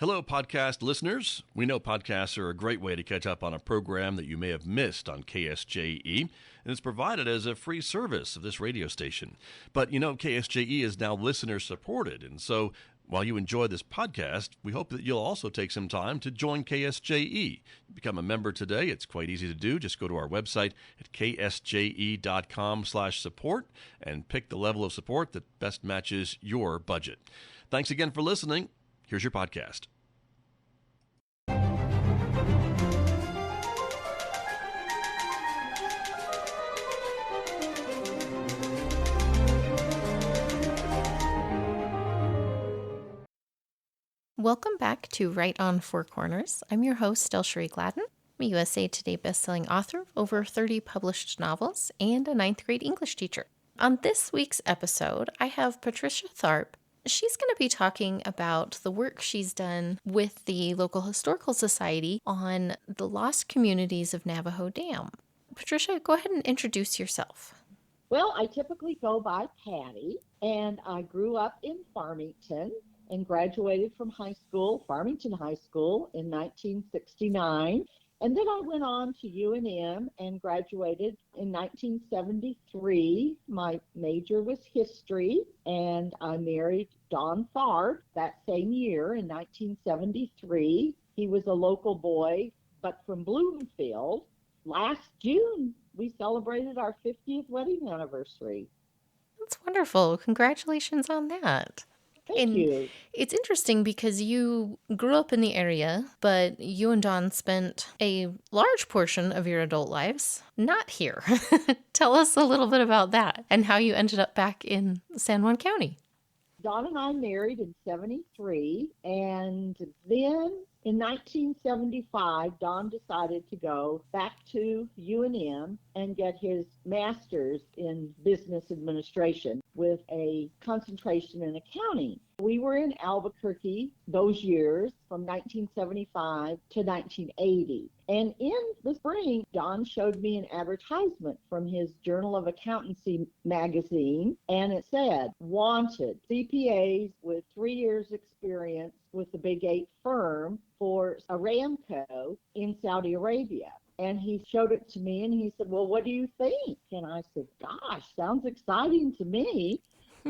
Hello, podcast listeners. We know podcasts are a great way to catch up on a program that you may have missed on KSJE, and it's provided as a free service of this radio station. But you know, KSJE is now listener supported, and so while you enjoy this podcast, we hope that you'll also take some time to join KSJE. Become a member today. It's quite easy to do. Just go to our website at ksje.com/support and pick the level of support that best matches your budget. Thanks again for listening. Here's your podcast. Welcome back to Right on Four Corners. I'm your host, DelSheree Gladden. I'm a USA Today bestselling author of over 30 published novels and a 9th grade English teacher. On this week's episode, I have Patricia Tharp. She's going to be talking about the work she's done with the local historical society on the lost communities of Navajo Dam. Patricia, go ahead and introduce yourself. Well, I typically go by Patty, and I grew up in Farmington and graduated from Farmington High School in 1969. And then I went on to UNM and graduated in 1973. My major was history, and I married Don Tharp that same year in 1973. He was a local boy, but from Bloomfield. Last June, we celebrated our 50th wedding anniversary. That's wonderful. Congratulations on that. Thank you. It's interesting because you grew up in the area, but you and Don spent a large portion of your adult lives not here. Tell us a little bit about that and how you ended up back in San Juan County. Don and I married in 73, and then in 1975, Don decided to go back to UNM and get his master's in business administration with a concentration in accounting. We were in Albuquerque those years from 1975 to 1980. And in the spring, Don showed me an advertisement from his Journal of Accountancy magazine, and it said, wanted CPAs with 3 years experience with the Big 8 firm for Aramco in Saudi Arabia. And he showed it to me, and he said, well, what do you think? And I said, gosh, sounds exciting to me.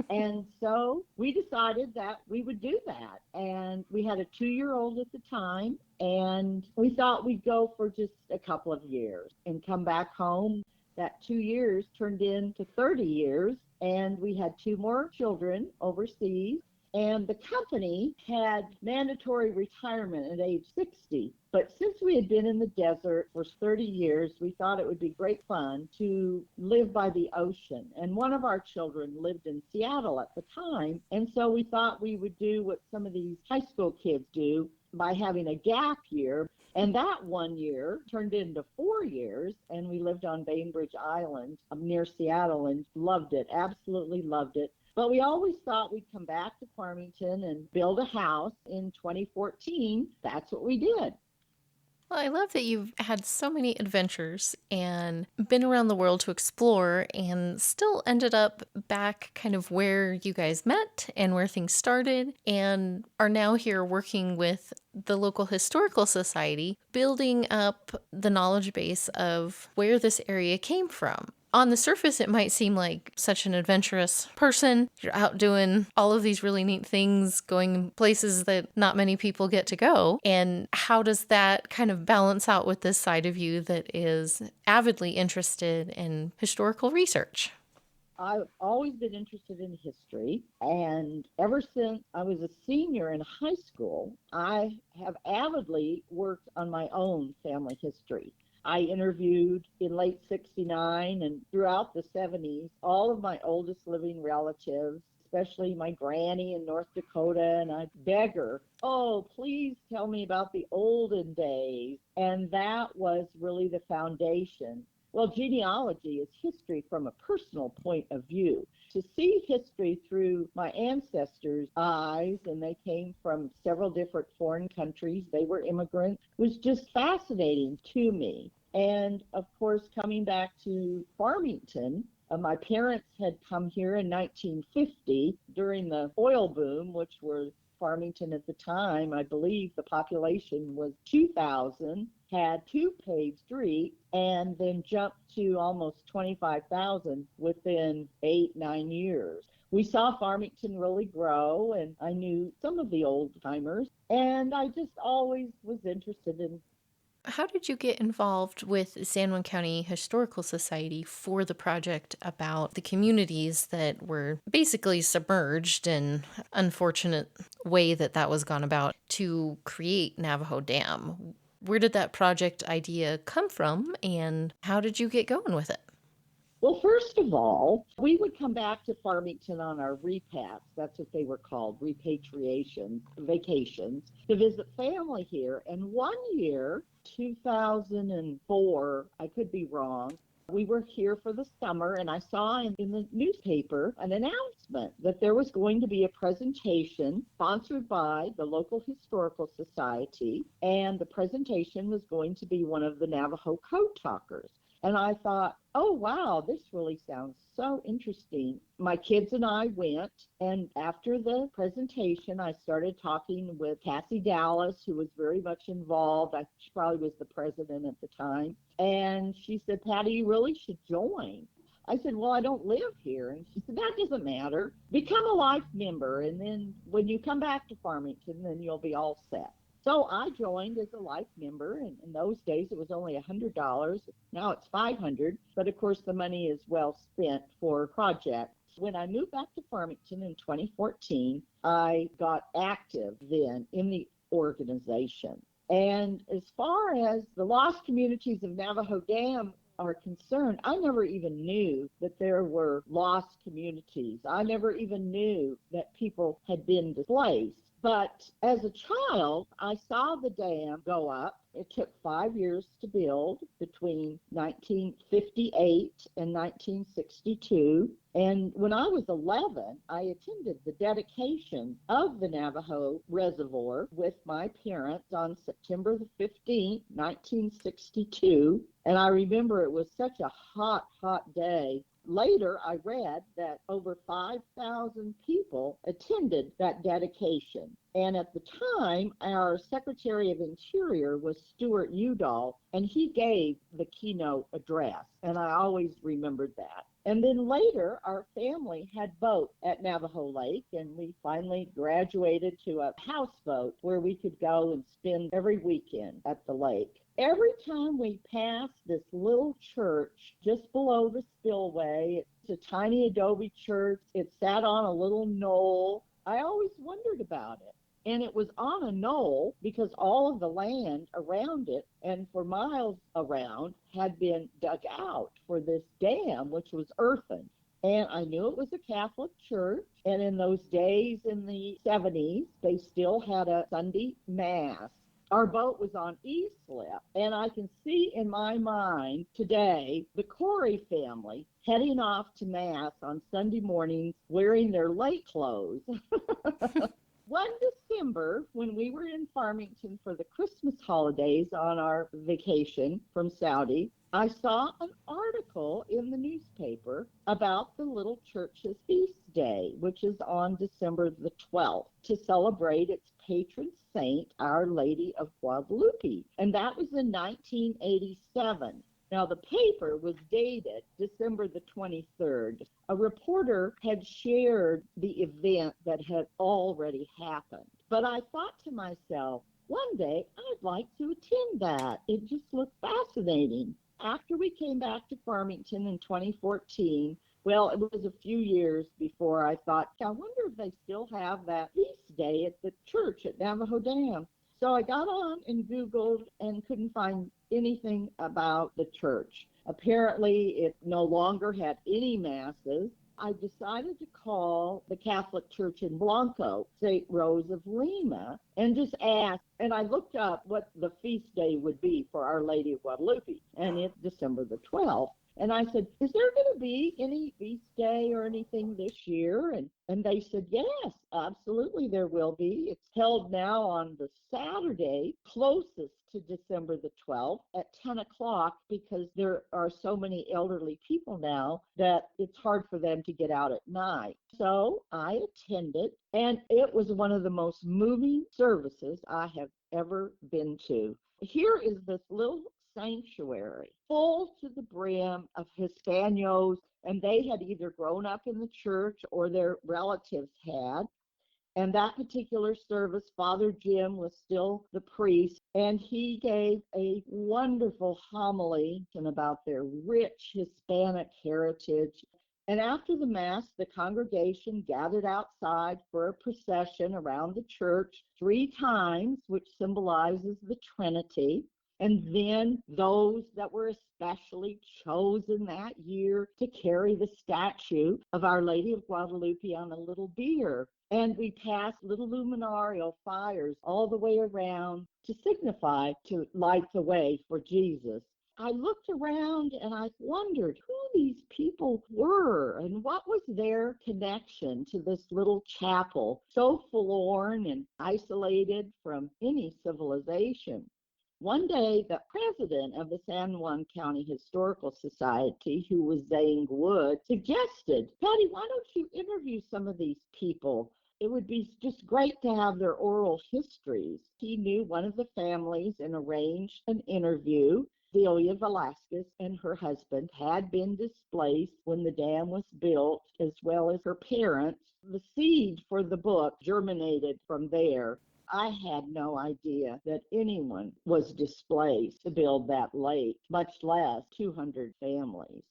And so we decided that we would do that. And we had a 2-year-old at the time, and we thought we'd go for just a couple of years and come back home. That 2 years turned into 30 years, and we had 2 more children overseas. And the company had mandatory retirement at age 60. But since we had been in the desert for 30 years, we thought it would be great fun to live by the ocean. And one of our children lived in Seattle at the time. And so we thought we would do what some of these high school kids do by having a gap year. And that 1 year turned into 4 years. And we lived on Bainbridge Island near Seattle and loved it, absolutely loved it. But we always thought we'd come back to Farmington and build a house in 2014. That's what we did. Well, I love that you've had so many adventures and been around the world to explore and still ended up back kind of where you guys met and where things started and are now here working with the local historical society, building up the knowledge base of where this area came from. On the surface, it might seem like such an adventurous person. You're out doing all of these really neat things, going places that not many people get to go. And how does that kind of balance out with this side of you that is avidly interested in historical research? I've always been interested in history, and ever since I was a senior in high school, I have avidly worked on my own family history. I interviewed in late 69 and throughout the 70s all of my oldest living relatives, especially my granny in North Dakota, and I'd beg her, oh, please tell me about the olden days. And that was really the foundation. Well, genealogy is history from a personal point of view. To see history through my ancestors' eyes, and they came from several different foreign countries, they were immigrants, was just fascinating to me. And of course, coming back to Farmington, my parents had come here in 1950 during the oil boom, which was Farmington at the time, I believe the population was 2,000, had two paved streets, and then jumped to almost 25,000 within 8, 9 years. We saw Farmington really grow, and I knew some of the old timers, and I just always was interested in. How did you get involved with San Juan County Historical Society for the project about the communities that were basically submerged, and unfortunate way that that was gone about, to create Navajo Dam? Where did that project idea come from, and how did you get going with it? Well, first of all, we would come back to Farmington on our repats, that's what they were called, repatriation vacations, to visit family here. And one year, 2004, I could be wrong, we were here for the summer, and I saw in the newspaper an announcement that there was going to be a presentation sponsored by the local historical society, and the presentation was going to be one of the Navajo code talkers. And I thought, oh, wow, this really sounds so interesting. My kids and I went, and after the presentation, I started talking with Cassie Dallas, who was very much involved. She probably was the president at the time. And she said, Patty, you really should join. I said, well, I don't live here. And she said, that doesn't matter. Become a life member, and then when you come back to Farmington, then you'll be all set. So I joined as a life member, and in those days it was only $100. Now it's $500, but of course the money is well spent for projects. When I moved back to Farmington in 2014, I got active then in the organization. And as far as the lost communities of Navajo Dam are concerned, I never even knew that there were lost communities. I never even knew that people had been displaced. But as a child, I saw the dam go up. It took 5 years to build, between 1958 and 1962. And when I was 11, I attended the dedication of the Navajo Reservoir with my parents on September the 15th, 1962. And I remember it was such a hot, hot day. Later, I read that over 5,000 people attended that dedication. And at the time, our Secretary of Interior was Stuart Udall, and he gave the keynote address. And I always remembered that. And then later, our family had boat at Navajo Lake, and we finally graduated to a houseboat where we could go and spend every weekend at the lake. Every time we passed this little church just below the spillway, it's a tiny adobe church. It sat on a little knoll. I always wondered about it. And it was on a knoll because all of the land around it and for miles around had been dug out for this dam, which was earthen. And I knew it was a Catholic church. And in those days in the 70s, they still had a Sunday Mass. Our boat was on E-slip, and I can see in my mind today the Corey family heading off to Mass on Sunday mornings wearing their lake clothes. One December, when we were in Farmington for the Christmas holidays on our vacation from Saudi, I saw an article in the newspaper about the little church's feast day, which is on December the 12th, to celebrate its patron saint, Our Lady of Guadalupe. And that was in 1987. Now, the paper was dated December the 23rd. A reporter had shared the event that had already happened. But I thought to myself, one day I'd like to attend that. It just looked fascinating. After we came back to Farmington in 2014, well, it was a few years before I thought, I wonder if they still have that feast day at the church at Navajo Dam. So I got on and Googled and couldn't find anything about the church. Apparently, it no longer had any masses. I decided to call the Catholic Church in Blanco, St. Rose of Lima, and just ask. And I looked up what the feast day would be for Our Lady of Guadalupe, and it's December the 12th. And I said, is there going to be any feast day or anything this year? And they said, yes, absolutely there will be. It's held now on the Saturday closest to December the 12th at 10 o'clock because there are so many elderly people now that it's hard for them to get out at night. So I attended, and it was one of the most moving services I have ever been to. Here is this little sanctuary full to the brim of Hispanos, and they had either grown up in the church or their relatives had. And that particular service, Father Jim was still the priest, and he gave a wonderful homily about their rich Hispanic heritage. And after the Mass, the congregation gathered outside for a procession around the church 3 times, which symbolizes the Trinity. And then those that were especially chosen that year to carry the statue of Our Lady of Guadalupe on a little bier. And we passed little luminario fires all the way around to signify, to light the way for Jesus. I looked around and I wondered who these people were and what was their connection to this little chapel, so forlorn and isolated from any civilization. One day, the president of the San Juan County Historical Society, who was Zane Wood, suggested, Patty, why don't you interview some of these people? It would be just great to have their oral histories. He knew one of the families and arranged an interview. Delia Velasquez and her husband had been displaced when the dam was built, as well as her parents. The seed for the book germinated from there. I had no idea that anyone was displaced to build that lake, much less 200 families.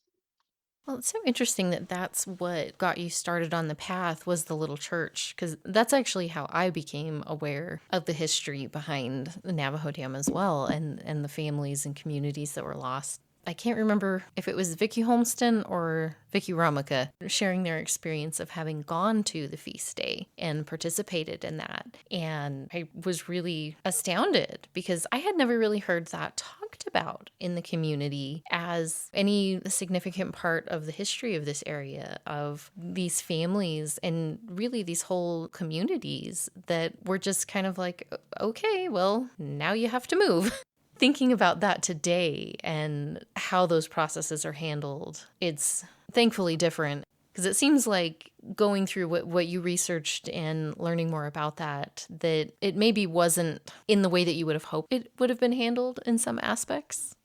Well, it's so interesting that that's what got you started on the path was the little church, because that's actually how I became aware of the history behind the Navajo Dam as well, and the families and communities that were lost. I can't remember if it was Vicky Holmston or Vicky Ramaka sharing their experience of having gone to the feast day and participated in that. And I was really astounded because I had never really heard that talked about in the community as any significant part of the history of this area, of these families and really these whole communities that were just kind of like, okay, well, now you have to move. Thinking about that today and how those processes are handled, it's thankfully different because it seems like going through what you researched and learning more about that it maybe wasn't in the way that you would have hoped it would have been handled in some aspects.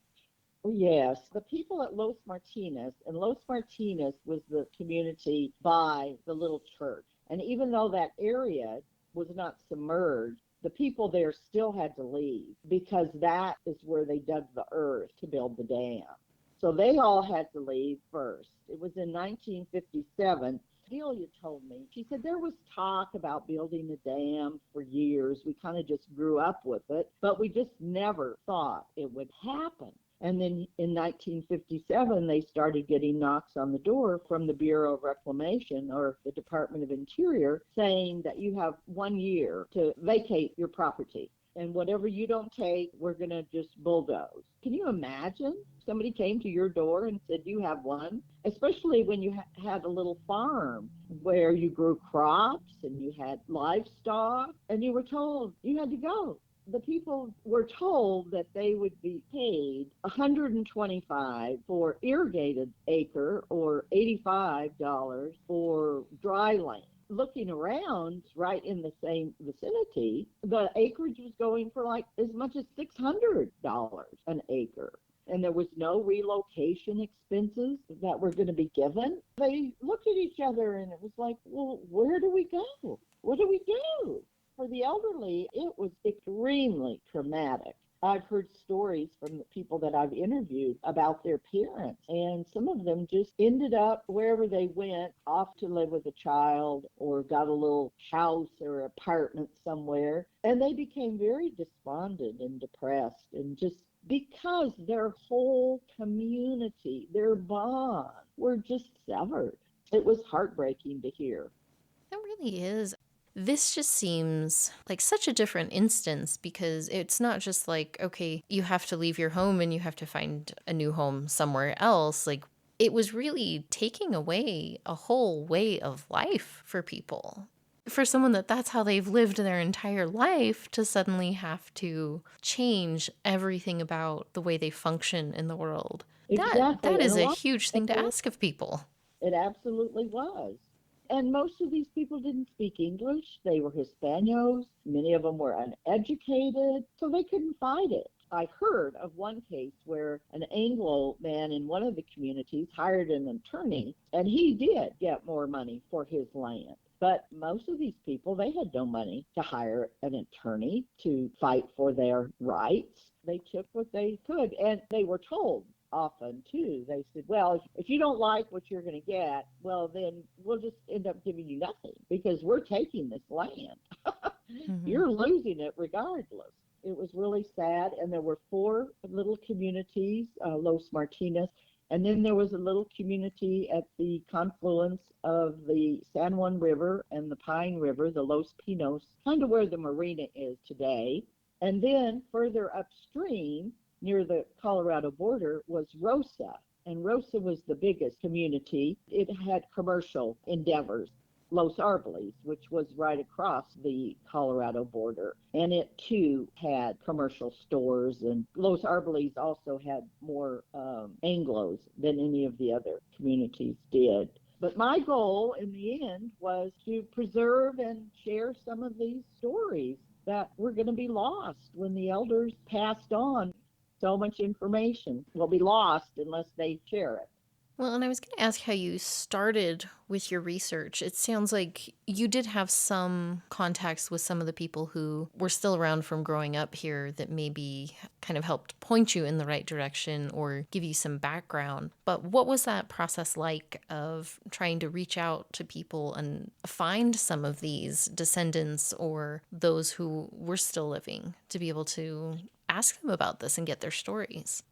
Yes, the people at Los Martinez, and Los Martinez was the community by the little church. And even though that area was not submerged, the people there still had to leave because that is where they dug the earth to build the dam. So they all had to leave first. It was in 1957. Delia told me, she said there was talk about building a dam for years. We kind of just grew up with it, but we just never thought it would happen. And then in 1957, they started getting knocks on the door from the Bureau of Reclamation or the Department of Interior saying that you have 1 year to vacate your property. And whatever you don't take, we're going to just bulldoze. Can you imagine? Somebody came to your door and said, you have one, especially when you had a little farm where you grew crops and you had livestock and you were told you had to go. The people were told that they would be paid $125 for irrigated acre or $85 for dry land. Looking around right in the same vicinity, the acreage was going for like as much as $600 an acre. And there was no relocation expenses that were going to be given. They looked at each other and it was like, well, where do we go? What do we do? For the elderly, it was extremely traumatic. I've heard stories from the people that I've interviewed about their parents, and some of them just ended up wherever they went, off to live with a child or got a little house or apartment somewhere, and they became very despondent and depressed, and just because their whole community, their bond, were just severed. It was heartbreaking to hear. It really is. This just seems like such a different instance because it's not just like, okay, you have to leave your home and you have to find a new home somewhere else. Like, it was really taking away a whole way of life for people. For someone that's how they've lived their entire life, to suddenly have to change everything about the way they function in the world. That Exactly. And is a a lot huge of thing to people, ask of people. it absolutely was. And most of these people didn't speak English. They were Hispanos. Many of them were uneducated, so they couldn't fight it. I heard of one case where an Anglo man in one of the communities hired an attorney, and he did get more money for his land. But most of these people, they had no money to hire an attorney to fight for their rights. They took what they could, and they were told often too. They said, well, if you don't like what you're going to get, well, then we'll just end up giving you nothing because we're taking this land. Mm-hmm. You're losing it regardless. It was really sad. And there were 4 little communities, Los Martinez, and then there was a little community at the confluence of the San Juan River and the Pine River, the Los Pinos, kind of where the marina is today. And then further upstream, near the Colorado border, was Rosa. And Rosa was the biggest community. It had commercial endeavors. Los Arboles, which was right across the Colorado border. And it too had commercial stores. And Los Arboles also had more Anglos than any of the other communities did. But my goal in the end was to preserve and share some of these stories that were going to be lost when the elders passed on. So much information will be lost unless they share it. Well, and I was going to ask how you started with your research. It sounds like you did have some contacts with some of the people who were still around from growing up here that maybe kind of helped point you in the right direction or give you some background. But what was that process like of trying to reach out to people and find some of these descendants or those who were still living to be able to ask them about this and get their stories?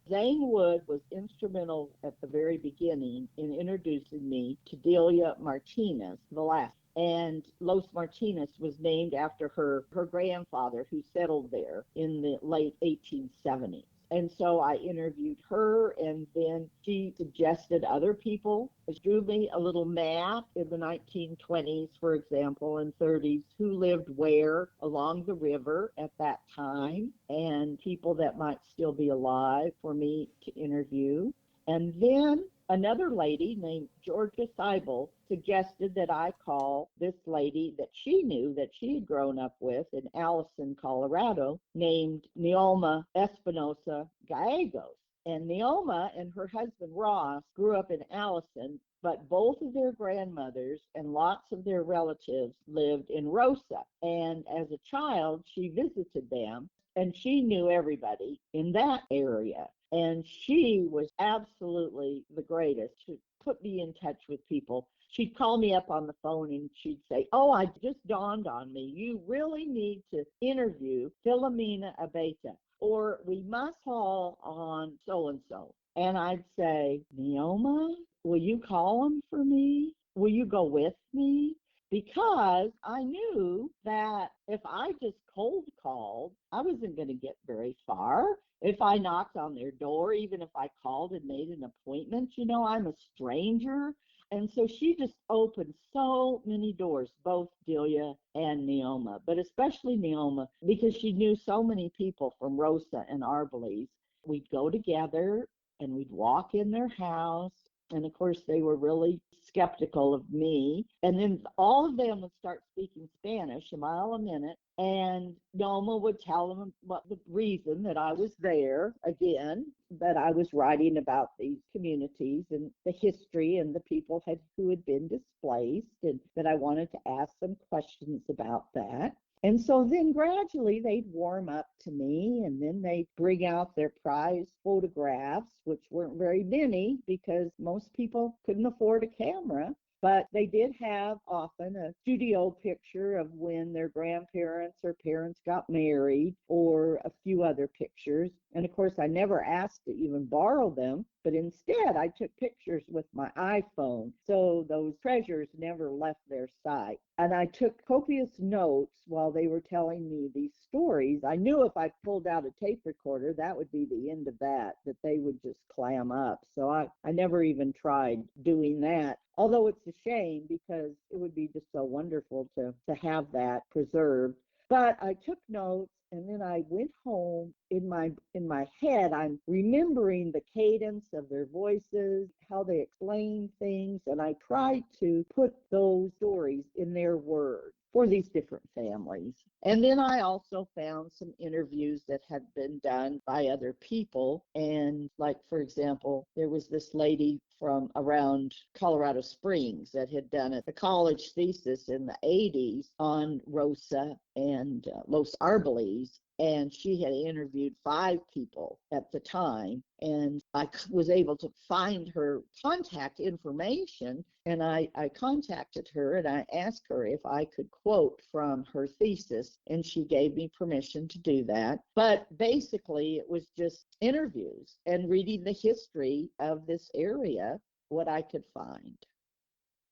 Zane Wood was instrumental at the very beginning in introducing me to Delia Martinez, the last. And Los Martinez was named after her grandfather who settled there in the late 1870s. And so I interviewed her, and then she suggested other people. She drew me a little map in the 1920s, for example, and 30s, who lived where along the river at that time, and people that might still be alive for me to interview. And then another lady named Georgia Seibel suggested that I call this lady that she knew that she had grown up with in Allison, Colorado, named Neoma Espinosa Gallegos. And Neoma and her husband Ross grew up in Allison, but both of their grandmothers and lots of their relatives lived in Rosa. And as a child, she visited them, and she knew everybody in that area. And she was absolutely the greatest to put me in touch with people. She'd call me up on the phone and she'd say, oh, I just dawned on me. You really need to interview Philomena Abeta, or we must call on so-and-so. And I'd say, Neoma, will you call them for me? Will you go with me? Because I knew that if I just cold called, I wasn't going to get very far. If I knocked on their door, even if I called and made an appointment, I'm a stranger. And so she just opened so many doors, both Delia and Neoma, but especially Neoma, because she knew so many people from Rosa and Arboles. We'd go together and we'd walk in their house. And of course, they were really skeptical of me. And then all of them would start speaking Spanish a mile a minute. And Noma would tell them what the reason that I was there again, that I was writing about these communities and the history and the people who had been displaced, and that I wanted to ask some questions about that. And so then gradually they'd warm up to me, and then they'd bring out their prize photographs, which weren't very many because most people couldn't afford a camera. But they did have often a studio picture of when their grandparents or parents got married, or a few other pictures. And of course, I never asked to even borrow them, but instead I took pictures with my iPhone. So those treasures never left their sight. And I took copious notes while they were telling me these stories. I knew if I pulled out a tape recorder, that would be the end of that they would just clam up. So I never even tried doing that. Although it's a shame, because it would be just so wonderful to have that preserved. But I took notes, and then I went home. In my head, I'm remembering the cadence of their voices, how they explain things, and I tried to put those stories in their words for these different families. And then I also found some interviews that had been done by other people. And like, for example, there was this lady from around Colorado Springs that had done a college thesis in the 80s on Rosa and Los Arboles. And she had interviewed 5 people at the time. And I was able to find her contact information. And I contacted her and I asked her if I could quote from her thesis. And she gave me permission to do that. But basically, it was just interviews and reading the history of this area, what I could find.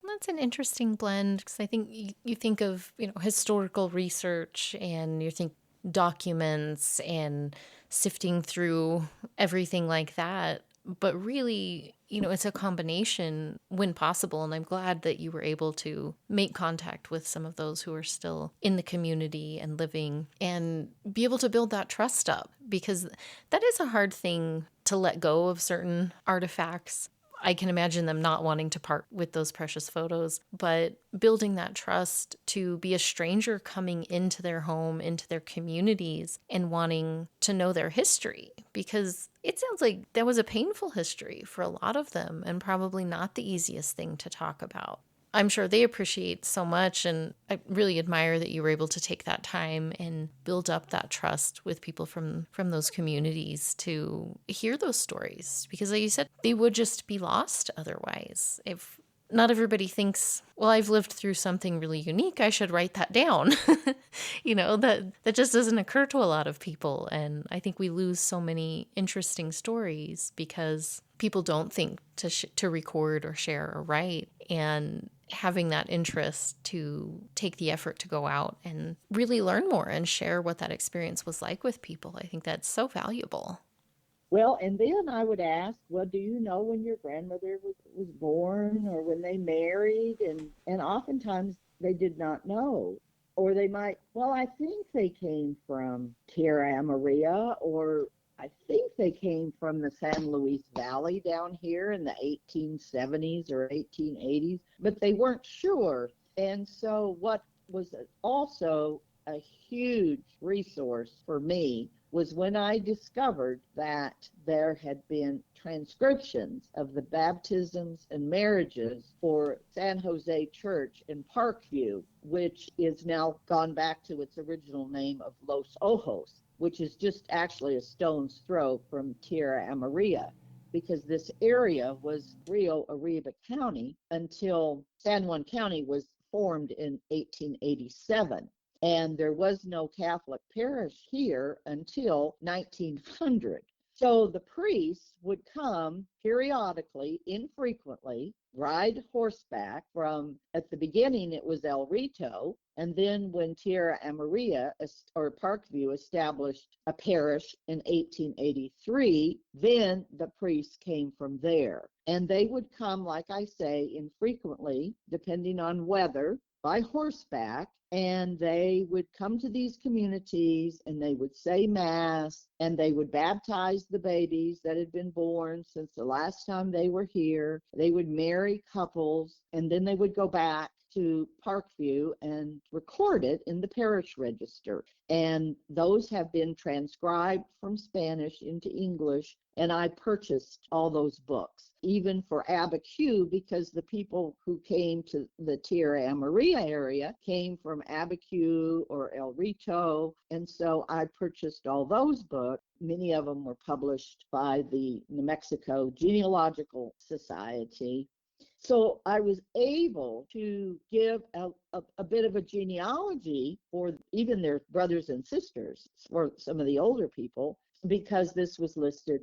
That's an interesting blend, because I think you think of, historical research, and you think documents and sifting through everything like that. But really, it's a combination when possible. And I'm glad that you were able to make contact with some of those who are still in the community and living, and be able to build that trust up, because that is a hard thing to let go of certain artifacts. I can imagine them not wanting to part with those precious photos, but building that trust to be a stranger coming into their home, into their communities, and wanting to know their history, because it sounds like that was a painful history for a lot of them, and probably not the easiest thing to talk about. I'm sure they appreciate so much, and I really admire that you were able to take that time and build up that trust with people from those communities to hear those stories, because like you said, they would just be lost otherwise. If not everybody thinks, well, I've lived through something really unique, I should write that down. That just doesn't occur to a lot of people. And I think we lose so many interesting stories because people don't think to record or share or write. And having that interest to take the effort to go out and really learn more and share what that experience was like with people, I think that's so valuable. Well, and then I would ask, well, do you know when your grandmother was born, or when they married? And oftentimes they did not know. Or they might, well, I think they came from Tierra Maria, or I think they came from the San Luis Valley down here in the 1870s or 1880s, but they weren't sure. And so what was also a huge resource for me was when I discovered that there had been transcriptions of the baptisms and marriages for San Jose Church in Parkview, which is now gone back to its original name of Los Ojos, which is just actually a stone's throw from Tierra Maria, because this area was Rio Arriba County until San Juan County was formed in 1887. And there was no Catholic parish here until 1900. So the priests would come periodically, infrequently, ride horseback from, at the beginning it was El Rito, and then when Tierra Maria or Parkview established a parish in 1883, then the priests came from there. And they would come, like I say, infrequently, depending on weather, by horseback, and they would come to these communities and they would say mass, and they would baptize the babies that had been born since the last time they were here. They would marry couples, and then they would go back to Parkview and record it in the parish register. And those have been transcribed from Spanish into English, and I purchased all those books, even for Abiquiu, because the people who came to the Tierra Maria area came from Abiquiu or El Rito, and so I purchased all those books. Many of them were published by the New Mexico Genealogical Society. So I was able to give a bit of a genealogy for even their brothers and sisters, for some of the older people, because this was listed,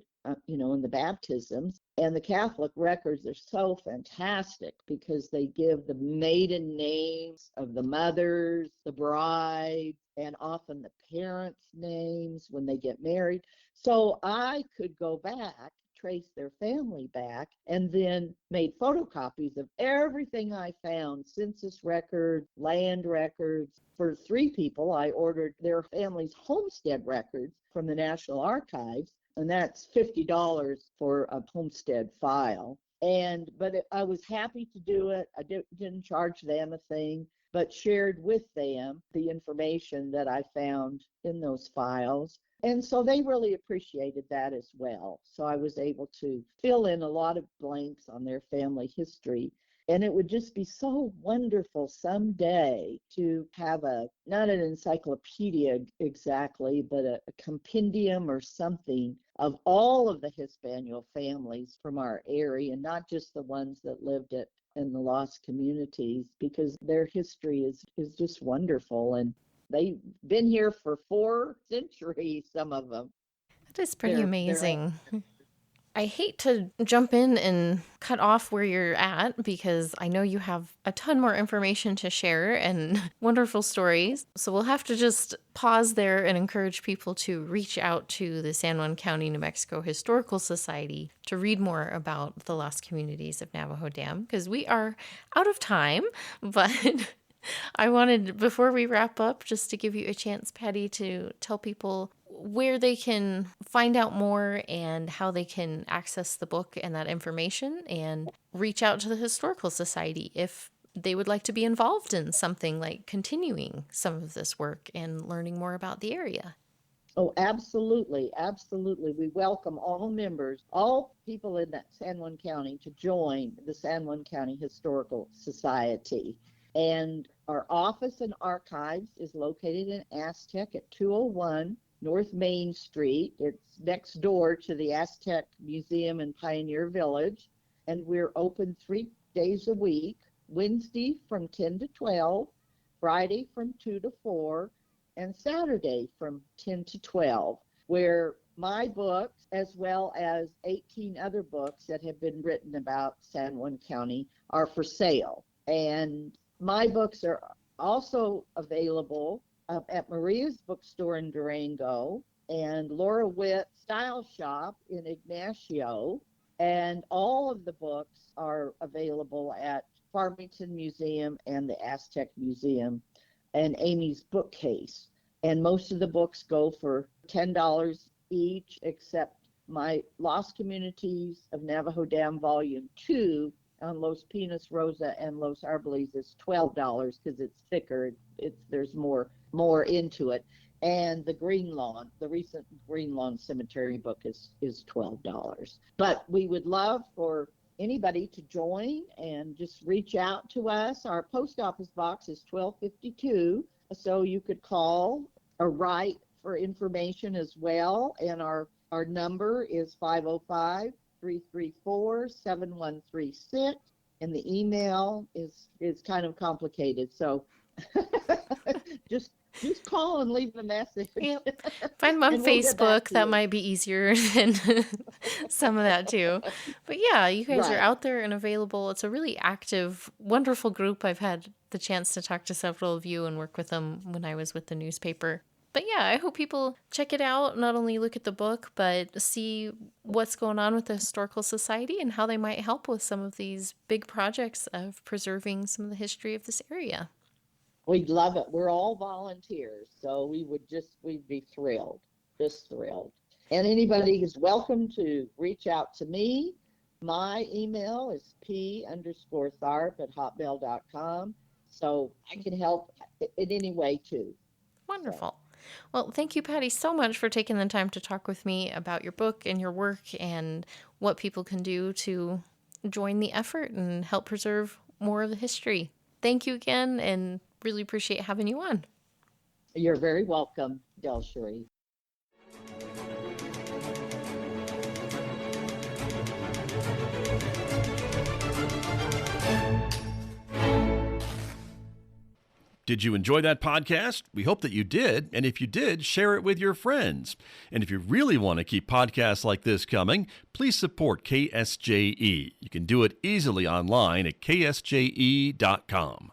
in the baptisms. And the Catholic records are so fantastic because they give the maiden names of the mothers, the bride, and often the parents' names when they get married. So I could go back, trace their family back, and then made photocopies of everything I found: census records, land records. For 3 people, I ordered their family's homestead records from the National Archives, and that's $50 for a homestead file. I was happy to do it. I didn't charge them a thing, but shared with them the information that I found in those files. And so they really appreciated that as well. So I was able to fill in a lot of blanks on their family history. And it would just be so wonderful someday to have not an encyclopedia exactly, but a compendium or something of all of the Hispaniola families from our area, and not just the ones that lived in the lost communities, because their history is just wonderful. And they've been here for 4 centuries, some of them. That is pretty They're amazing. I hate to jump in and cut off where you're at because I know you have a ton more information to share and wonderful stories. So we'll have to just pause there and encourage people to reach out to the San Juan County, New Mexico Historical Society to read more about the lost communities of Navajo Dam, because we are out of time. But I wanted, before we wrap up, just to give you a chance, Patty, to tell people where they can find out more and how they can access the book and that information, and reach out to the Historical Society if they would like to be involved in something like continuing some of this work and learning more about the area. Oh, absolutely. Absolutely. We welcome all members, all people in that San Juan County, to join the San Juan County Historical Society. And our office and archives is located in Aztec at 201 North Main Street. It's next door to the Aztec Museum in Pioneer Village. And we're open 3 days a week: Wednesday from 10 to 12, Friday from 2 to 4, and Saturday from 10 to 12, where my books, as well as 18 other books that have been written about San Juan County, are for sale. And my books are also available at Maria's Bookstore in Durango, and Laura Witt's Style Shop in Ignacio. And all of the books are available at Farmington Museum and the Aztec Museum and Amy's Bookcase. And most of the books go for $10 each, except my Lost Communities of Navajo Dam Volume 2 on Los Pinos Rosa and Los Arboles is $12 because it's thicker. There's more into it. And the the recent Green Lawn Cemetery book is $12. But we would love for anybody to join and just reach out to us. Our post office box is 1252, so you could call or write for information as well. And our number is 505-334-7136, and the email is kind of complicated, so just call and leave a message. Yep. Find them on Facebook. That might be easier than some of that too. But yeah, you guys are out there and available. It's a really active, wonderful group. I've had the chance to talk to several of you and work with them when I was with the newspaper. But yeah, I hope people check it out, not only look at the book, but see what's going on with the Historical Society and how they might help with some of these big projects of preserving some of the history of this area. We'd love it. We're all volunteers, so we'd be thrilled, just thrilled. And anybody is welcome to reach out to me. My email is p_tharp@hotmail.com, so I can help in any way too. Wonderful. So. Well, thank you, Patty, so much for taking the time to talk with me about your book and your work and what people can do to join the effort and help preserve more of the history. Thank you again, and really appreciate having you on. You're very welcome, DelSheree. Did you enjoy that podcast? We hope that you did. And if you did, share it with your friends. And if you really want to keep podcasts like this coming, please support KSJE. You can do it easily online at ksje.com.